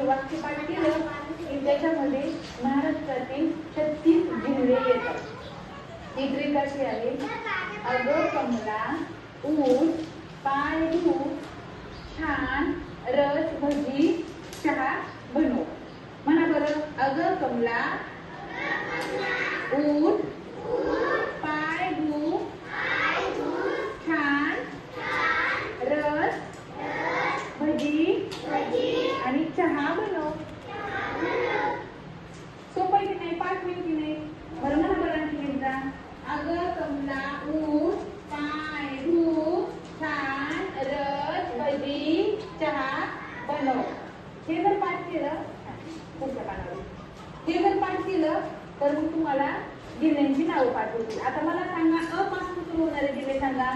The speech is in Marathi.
वाक्य पाठ केलं की त्याच्यामध्ये महाराष्ट्रातील 36 जिल्हे येतात. ती ट्रिक अशी आहे, अगं कमला उठ पाय धु छान रस भजी चहा बनव. म्हणा बरं, अगं कमला उठ पाय धु छान रस भजी आणि चहा बनव. सोपं आहे की नाही? पाच मिनिट की नाही? बरं म्हणा बरं आणखी एकदा, अगं कमला उठ पाय धु छान रस भजी चहा बनव. हे जर पाठ केलं पुढच्या पानावर, हे जर पाठ केलं तर मग तुम्हाला जिल्ह्यांची नावं पाठ होतील. आता मला सांगा, अ पासून सुरू होणारे जिल्हे सांगा.